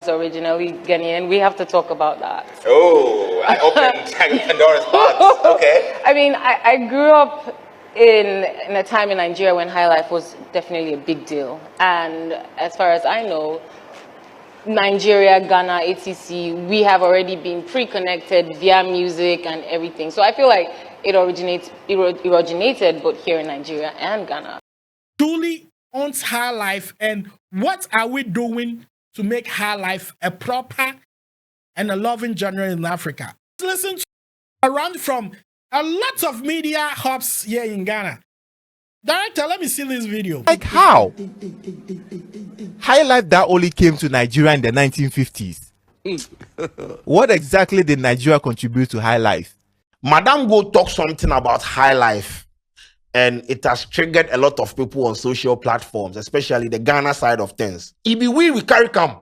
Originally Ghanaian. We have to talk about that. Oh, I opened Pandora's box. Okay. I mean, I grew up in a time in Nigeria when high life was definitely a big deal. And as far as I know, Nigeria, Ghana, etc., we have already been pre-connected via music and everything. So I feel like it originated both here in Nigeria and Ghana. Truly owns high life, and what are we doing to make high life a proper and a loving genre in Africa? Listen to around from a lot of media hubs here in Ghana. Director, let me see this video. Like how? High life that only came to Nigeria in the 1950s. What exactly did Nigeria contribute to high life? Madam Go talk something about high life, and it has triggered a lot of people on social platforms, especially the Ghana side of things. It be we carry come.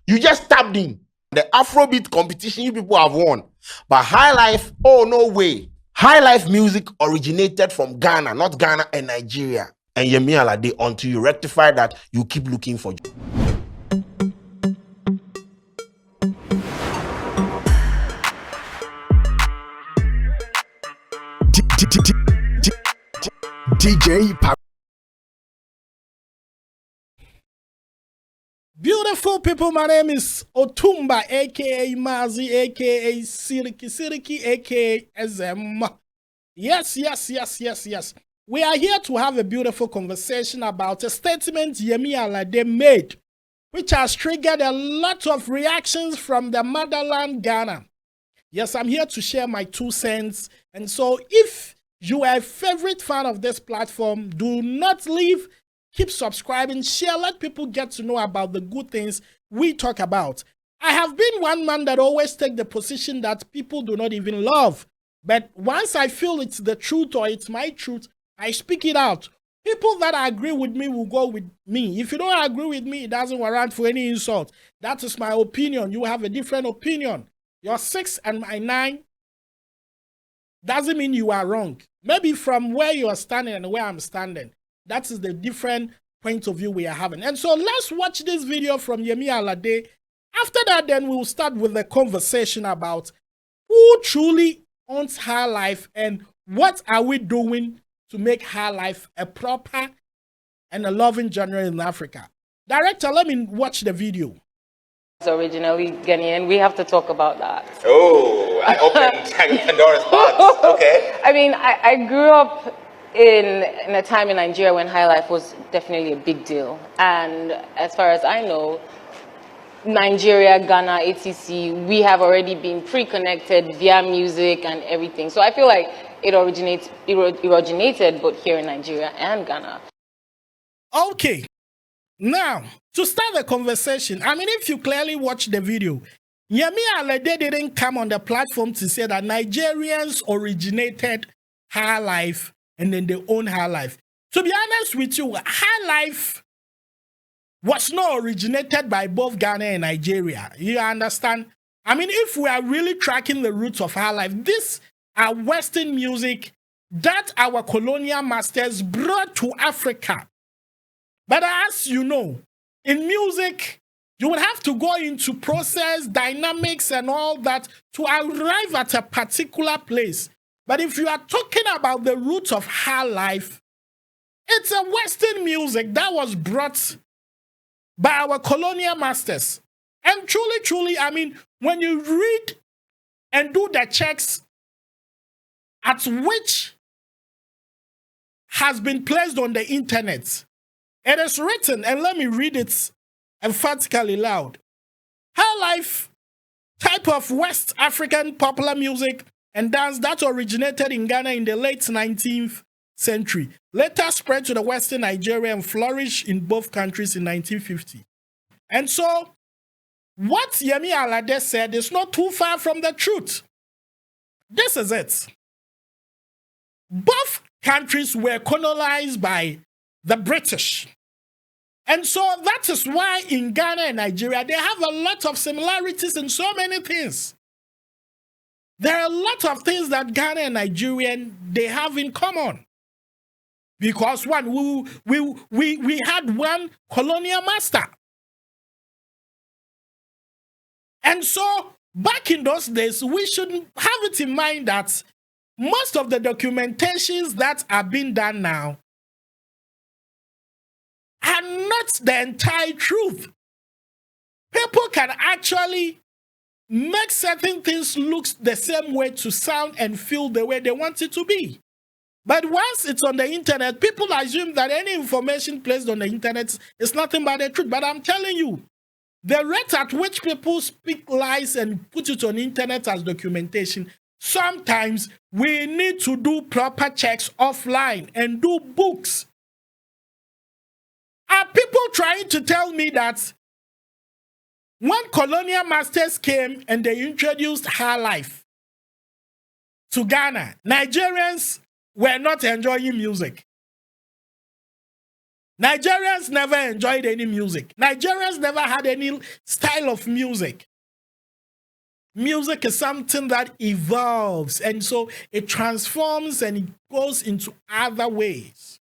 You just tapped in. The Afrobeat competition you people have won. But high life, oh no way. High life music originated from Ghana, not Ghana and Nigeria. And Yemi Alade, until you rectify that, you keep looking for. DJ Pap. Beautiful people, my name is Otumba, aka Mazi, aka Siriki, aka SM. Yes. We are here to have a beautiful conversation about a statement Yemi Alade made, which has triggered a lot of reactions from the motherland Ghana. Yes, I'm here to share my 2 cents. And so if you are a favorite fan of this platform, do not leave. Keep subscribing, share, let people get to know about the good things we talk about. I have been one man that always take the position that people do not even love. But once I feel it's the truth or it's my truth, I speak it out. People that agree with me will go with me. If you don't agree with me, it doesn't warrant for any insult. That is my opinion. You have a different opinion. Your 6 and my 9 doesn't mean you are wrong. Maybe from where you are standing and where I'm standing. That is the different point of view we are having. And so let's watch this video from Yemi Alade. After that, then we'll start with the conversation about who truly owns high life and what are we doing to make high life a proper and a loving genre in Africa. Director, let me watch the video. Originally Ghanaian. We have to talk about that. Oh, I opened Pandora's box. Okay. I mean, I grew up in a time in Nigeria when high life was definitely a big deal. And as far as I know, Nigeria, Ghana, etc., we have already been pre-connected via music and everything. So I feel like it originated both here in Nigeria and Ghana. Okay. Now, to start the conversation, I mean, if you clearly watch the video, Yemi Alade didn't come on the platform to say that Nigerians originated high life and then they own high life. To be honest with you, high life was not originated by both Ghana and Nigeria. You understand? I mean, if we are really tracking the roots of high life, these are Western music that our colonial masters brought to Africa. But as you know, in music, you would have to go into process, dynamics, and all that to arrive at a particular place. But if you are talking about the roots of high life, it's a Western music that was brought by our colonial masters. And truly, I mean, when you read and do the checks at which has been placed on the internet, it is written, and let me read it emphatically loud. High life, type of West African popular music and dance that originated in Ghana in the late 19th century, later spread to the Western Nigeria and flourished in both countries in 1950. And so, what Yemi Alade said is not too far from the truth. This is it. Both countries were colonized by the British. And so that is why in Ghana and Nigeria, they have a lot of similarities in so many things. There are a lot of things that Ghana and Nigerian, they have in common. Because one, we had one colonial master. And so back in those days, we should have it in mind that most of the documentations that are being done now are not the entire truth. People can actually make certain things look the same way to sound and feel the way they want it to be. But once it's on the internet, people assume that any information placed on the internet is nothing but the truth. But I'm telling you, the rate at which people speak lies and put it on the internet as documentation, sometimes we need to do proper checks offline and do books. Are people trying to tell me that when colonial masters came and they introduced Highlife to Ghana, Nigerians were not enjoying music? Nigerians never enjoyed any music. Nigerians never had any style of music. Music is something that evolves, and so it transforms and it goes into other ways.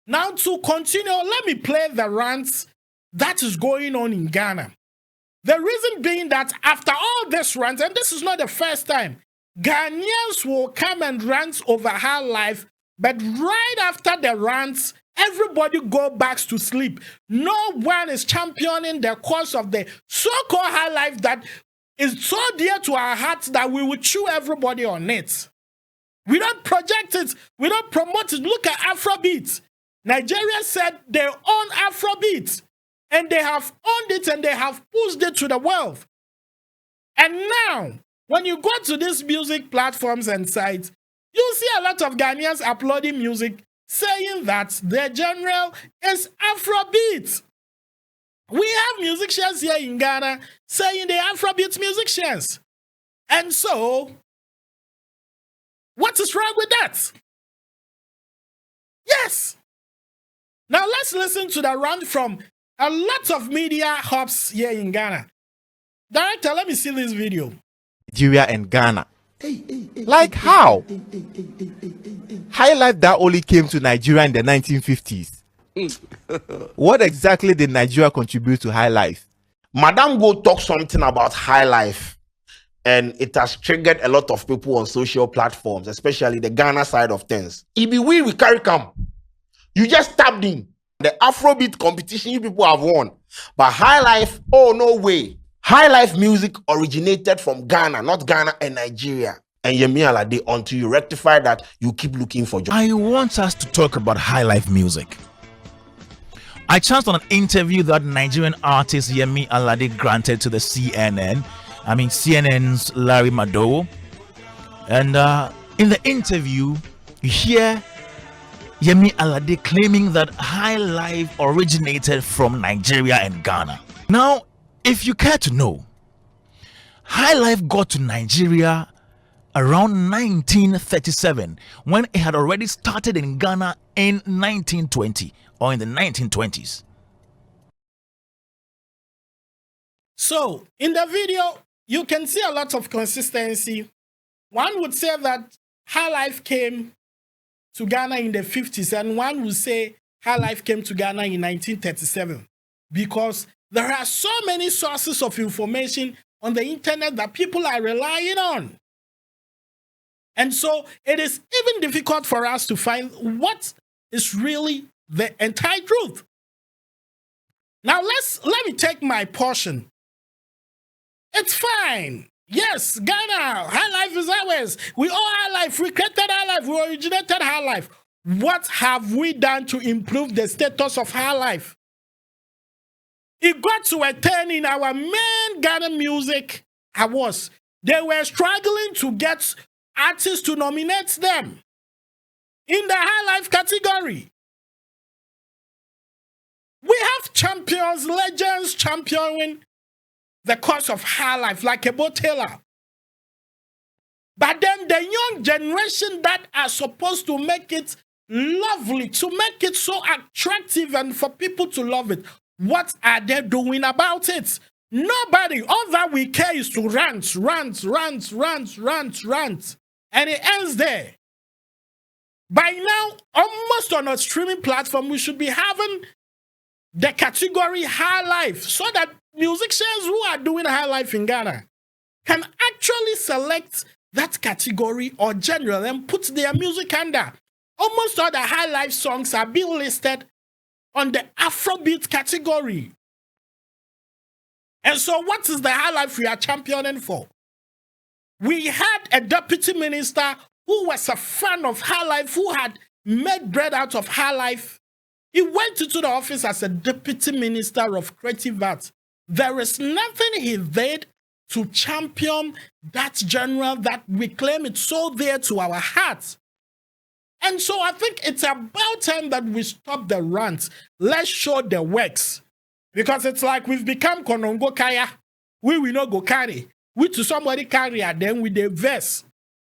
Now, to continue, let me play the rants that is going on in Ghana. The reason being that after all this rants, and this is not the first time, Ghanaians will come and rant over Highlife, but right after the rants, everybody go back to sleep. No one is championing the cause of the so-called Highlife that is so dear to our hearts that we will chew everybody on it. We don't project it. We don't promote it. Look at Afrobeat. Nigeria said they own Afrobeat, and they have owned it and they have pushed it to the world. And now, when you go to these music platforms and sites, you see a lot of Ghanaians uploading music saying that their genre is Afrobeat. We have musicians here in Ghana saying they are Afrobeat musicians. And so, what is wrong with that? Yes. Now let's listen to the rant from a lot of media hubs here in Ghana. Director, let me see this video. Nigeria and Ghana. Like how? Highlife that only came to Nigeria in the 1950s. What exactly did Nigeria contribute to Highlife? Madam Go talk something about Highlife, and it has triggered a lot of people on social platforms, especially the Ghana side of things. It be we carry come. You just tapped in. The Afrobeat competition you people have won. But Highlife, oh no way. Highlife music originated from Ghana, not Ghana and Nigeria. And Yemi Alade, until you rectify that, you keep looking for jobs. I want us to talk about Highlife music. I chanced on an interview that Nigerian artist Yemi Alade granted to the CNN. I mean CNN's Larry Madowo. And in the interview, you hear Yemi Alade claiming that Highlife originated from Nigeria and Ghana. Now, if you care to know, Highlife got to Nigeria around 1937 when it had already started in Ghana in 1920 or in the 1920s. So, in the video, you can see a lot of consistency. One would say that Highlife came to Ghana in the 50s, and one would say Highlife came to Ghana in 1937, because there are so many sources of information on the internet that people are relying on. And so it is even difficult for us to find what is really the entire truth. Now let me take my portion. It's fine. Yes, Ghana, Highlife is ours. We own Highlife. We created Highlife. We originated Highlife. What have we done to improve the status of Highlife? It got to a turn in our main Ghana Music Awards. They were struggling to get artists to nominate them in the Highlife category. We have champions, legends championing the cause of Highlife, like Ebo Taylor. But then the young generation that are supposed to make it lovely, to make it so attractive and for people to love it, what are they doing about it? Nobody. All that we care is to rant. And it ends there. By now, almost on a streaming platform, we should be having the category High Life so that musicians who are doing High Life in Ghana can actually select that category or genre and put their music under. Almost all the High Life songs are being listed on the Afrobeat category. And so what is the High Life we are championing for? We had a deputy minister who was a fan of High Life, who had made bread out of High Life. He went into the office as a deputy minister of creative arts. There is nothing he did to champion that genre that we claim it's so dear to our hearts. And so I think it's about time that we stop the rants. Let's show the works. Because it's like we've become Konongo Kaya. We will not go carry. We to somebody carry and then with the verse.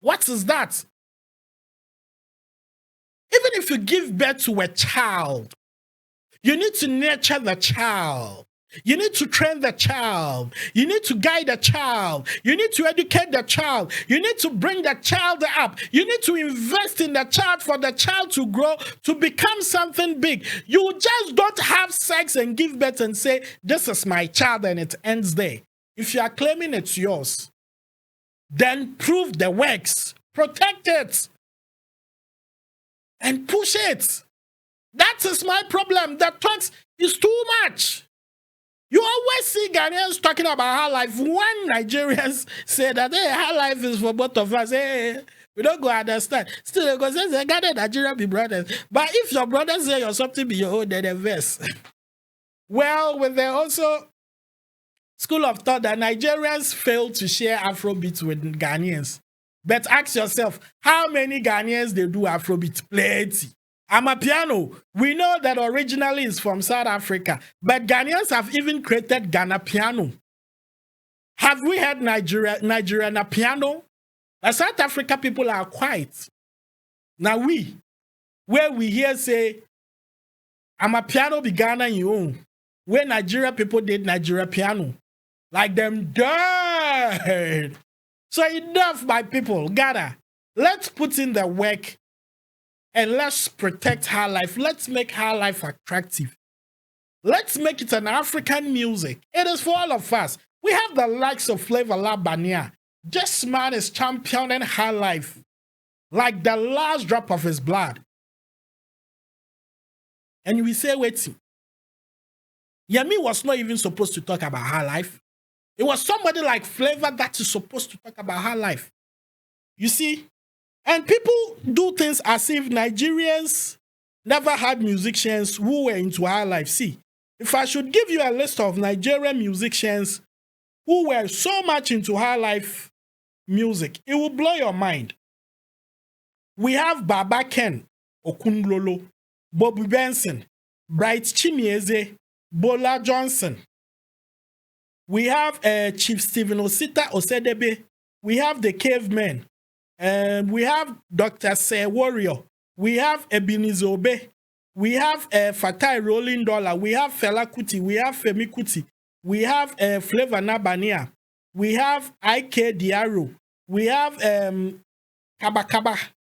What is that? Even if you give birth to a child, you need to nurture the child. You need to train the child. You need to guide the child. You need to educate the child. You need to bring the child up. You need to invest in the child for the child to grow, to become something big. You just don't have sex and give birth and say, this is my child, and it ends there. If you are claiming it's yours, then prove the works. Protect it. And push it. That is my problem. The talks is too much. You always see Ghanaians talking about High Life. When Nigerians say that, hey, High Life is for both of us, hey, we don't go understand. Still, they go say, Ghana and Nigeria be brothers. But if your brothers say you're something be your own, then a verse. Well, with the also school of thought that Nigerians fail to share Afrobeat with Ghanaians. But ask yourself, how many Ghanaians they do Afrobeat? Plenty. Amapiano, we know that originally is from South Africa, but Ghanaians have even created Ghana piano. Have we had Nigerian piano? The South Africa people are quiet. Now where we hear say, Amapiano be Ghana you own. Where Nigeria people did Nigeria piano. Like them died. So enough, my people. Ghana, let's put in the work. And let's protect High Life. Let's make High Life attractive. Let's make it an African music. It is for all of us. We have the likes of Flavor Labania. This man is championing High Life like the last drop of his blood. And we say, wait. Yemi was not even supposed to talk about High Life. It was somebody like Flavor that is supposed to talk about High Life. You see? And people do things as if Nigerians never had musicians who were into High Life. See, if I should give you a list of Nigerian musicians who were so much into High Life music, it will blow your mind. We have Baba Ken Okunlolo, Bobby Benson, Bright Chimieze, Bola Johnson. We have Chief Stephen Osita Osedebe. We have the Cavemen. We have Dr. Sir Warrior. We have Ebenezer Obey. We have Fatai Rolling Dollar. We have Fela Kuti. We have Femi Kuti. We have Flavor Nabania. We have IK Diaro. We have Kabak.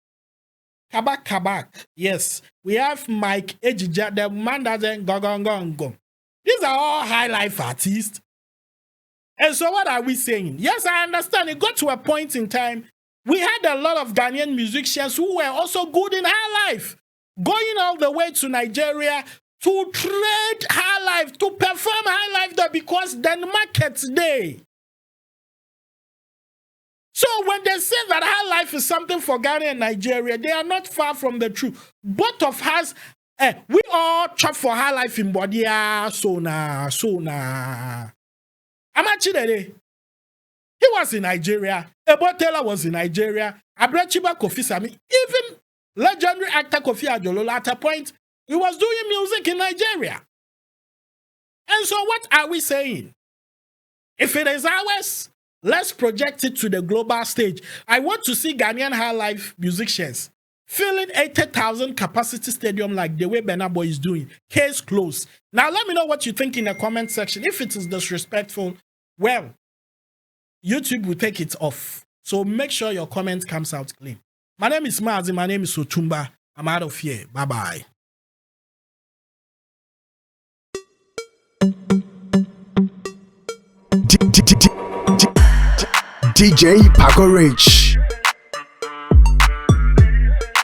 Yes. We have Mike Ejija, the man that go. These are all High Life artists. And so what are we saying? Yes, I understand. It got to a point in time. We had a lot of Ghanaian musicians who were also good in High Life, going all the way to Nigeria to trade High Life, to perform High Life there because then markets day. So when they say that High Life is something for Ghana and Nigeria, they are not far from the truth. Both of us, we all chop for High Life in Bodia, Sona. Amachidere. He was in Nigeria. Ebo Taylor was in Nigeria. Abrachiba Kofi Sami. Even legendary actor Kofi Adjolola at a point, he was doing music in Nigeria. And so what are we saying? If it is ours, let's project it to the global stage. I want to see Ghanaian High Life musicians filling 80,000 capacity stadium like the way Burna Boy is doing. Case closed. Now let me know what you think in the comment section. If it is disrespectful, well, YouTube will take it off. So make sure your comment comes out clean. My name is Mazi. My name is Sotumba. I'm out of here. Bye-bye. DJ Paco Rich.